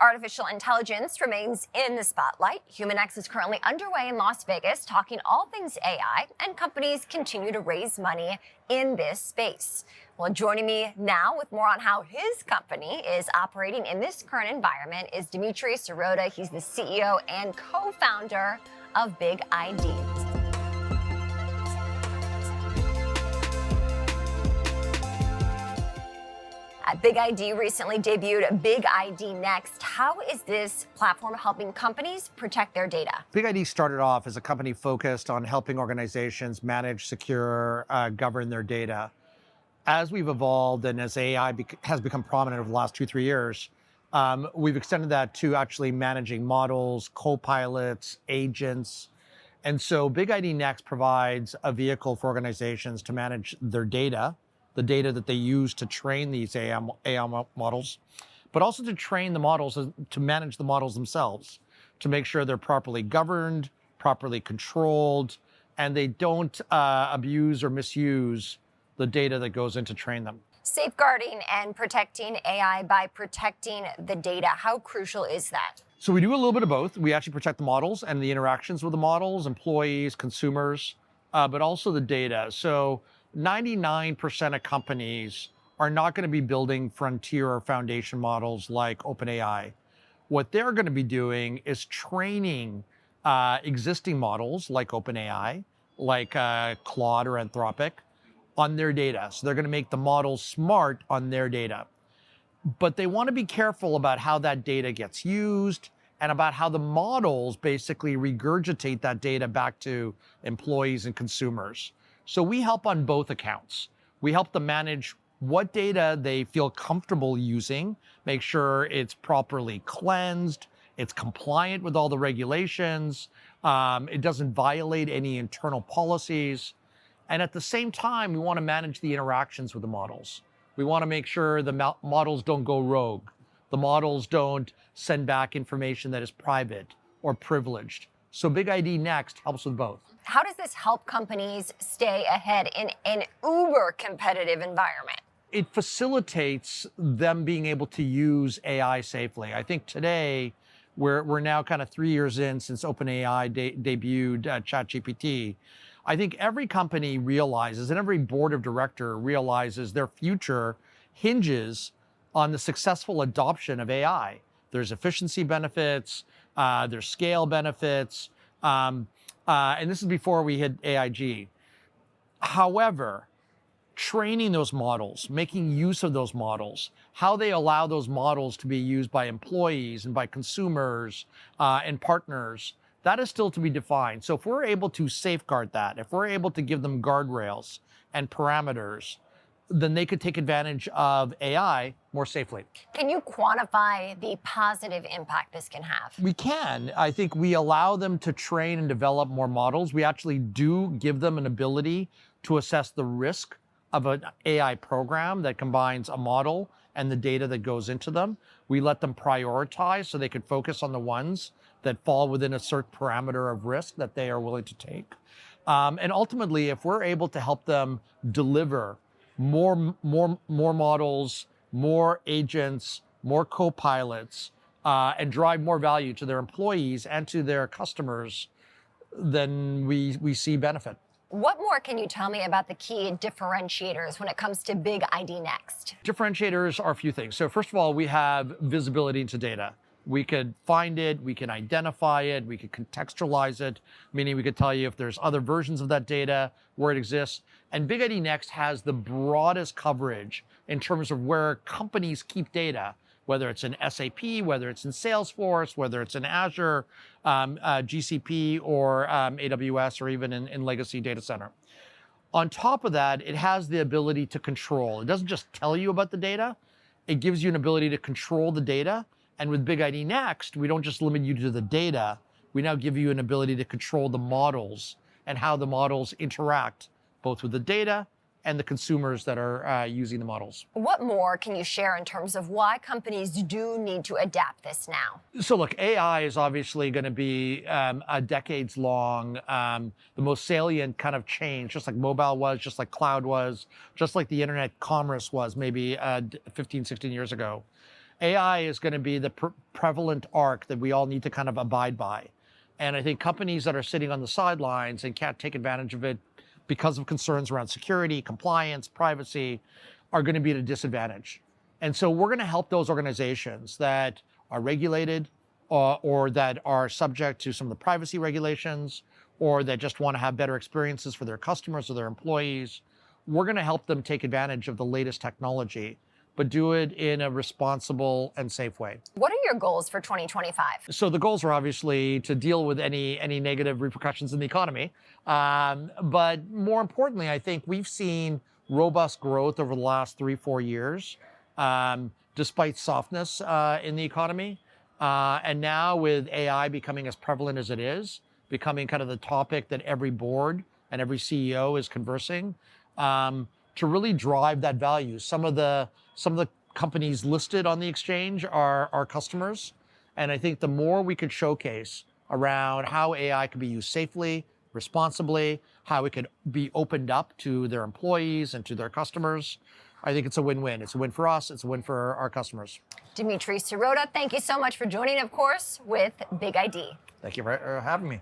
Artificial intelligence remains in the spotlight. HumanX is currently underway in Las Vegas, talking all things AI, and companies continue to raise money in this space. Well, joining me now with more on how his company is operating in this current environment is Dimitri Sirota. He's the CEO and co-founder of BigID. BigID recently debuted BigID Next. How is this platform helping companies protect their data? BigID started off as a company focused on helping organizations manage, secure, govern their data. As we've evolved and as AI has become prominent over the last 2-3 years, we've extended that to actually managing models, co-pilots, agents. And so BigID Next provides a vehicle for organizations to manage their data, the data that they use to train these AI models, but also to train the models, to manage the models themselves, to make sure they're properly governed, properly controlled, and they don't abuse or misuse the data that goes in to train them. Safeguarding and protecting AI by protecting the data, how crucial is that? So we do a little bit of both. We actually protect the models and the interactions with the models, employees, consumers, but also the data. So 99% of companies are not going to be building frontier or foundation models like OpenAI. What they're going to be doing is training existing models like OpenAI, like Claude or Anthropic, on their data. So they're going to make the models smart on their data. But they want to be careful about how that data gets used and about how the models basically regurgitate that data back to employees and consumers. So we help on both accounts. We help them manage what data they feel comfortable using, make sure it's properly cleansed, it's compliant with all the regulations, it doesn't violate any internal policies. And at the same time, we want to manage the interactions with the models. We want to make sure the models don't go rogue. The models don't send back information that is private or privileged. So BigID Next helps with both. How does this help companies stay ahead in an uber competitive environment? It facilitates them being able to use AI safely. I think today, we're now kind of 3 years in since OpenAI debuted ChatGPT. I think every company realizes, and every board of director realizes, their future hinges on the successful adoption of AI. There's efficiency benefits, there's scale benefits, and this is before we hit AIG. However, training those models, making use of those models, how they allow those models to be used by employees and by consumers and partners, that is still to be defined. So if we're able to safeguard that, if we're able to give them guardrails and parameters, then they could take advantage of AI more safely. Can you quantify the positive impact this can have? We can. I think we allow them to train and develop more models. We actually do give them an ability to assess the risk of an AI program that combines a model and the data that goes into them. We let them prioritize so they can focus on the ones that fall within a certain parameter of risk that they are willing to take. And ultimately, if we're able to help them deliver more models, more agents, more co-pilots, and drive more value to their employees and to their customers, then we see benefit. What more can you tell me about the key differentiators when it comes to BigID Next? Differentiators are a few things. So first of all, we have visibility into data. We could find it, we can identify it, we could contextualize it, meaning we could tell you if there's other versions of that data, where it exists. And BigID Next has the broadest coverage in terms of where companies keep data, whether it's in SAP, whether it's in Salesforce, whether it's in Azure, GCP, or AWS, or even in legacy data center. On top of that, it has the ability to control. It doesn't just tell you about the data, it gives you an ability to control the data. And with BigID Next, we don't just limit you to the data, we now give you an ability to control the models and how the models interact both with the data and the consumers that are using the models. What more can you share in terms of why companies do need to adapt this now? So look, AI is obviously going to be a decades-long, the most salient kind of change, just like mobile was, just like cloud was, just like the internet commerce was maybe 15, 16 years ago. AI is going to be the prevalent arc that we all need to kind of abide by. And I think companies that are sitting on the sidelines and can't take advantage of it because of concerns around security, compliance, privacy, are going to be at a disadvantage. And so we're going to help those organizations that are regulated or that are subject to some of the privacy regulations, or that just want to have better experiences for their customers or their employees. We're going to help them take advantage of the latest technology, but do it in a responsible and safe way. What are your goals for 2025? So the goals are obviously to deal with any negative repercussions in the economy. But more importantly, I think we've seen robust growth over the last 3-4 years, despite softness in the economy. And now with AI becoming as prevalent as it is, becoming kind of the topic that every board and every CEO is conversing, to really drive that value. Some of the companies listed on the exchange are our customers. And I think the more we could showcase around how AI can be used safely, responsibly, how it could be opened up to their employees and to their customers, I think it's a win-win. It's a win for us. It's a win for our customers. Dimitri Sirota, thank you so much for joining, of course, with BigID. Thank you for having me.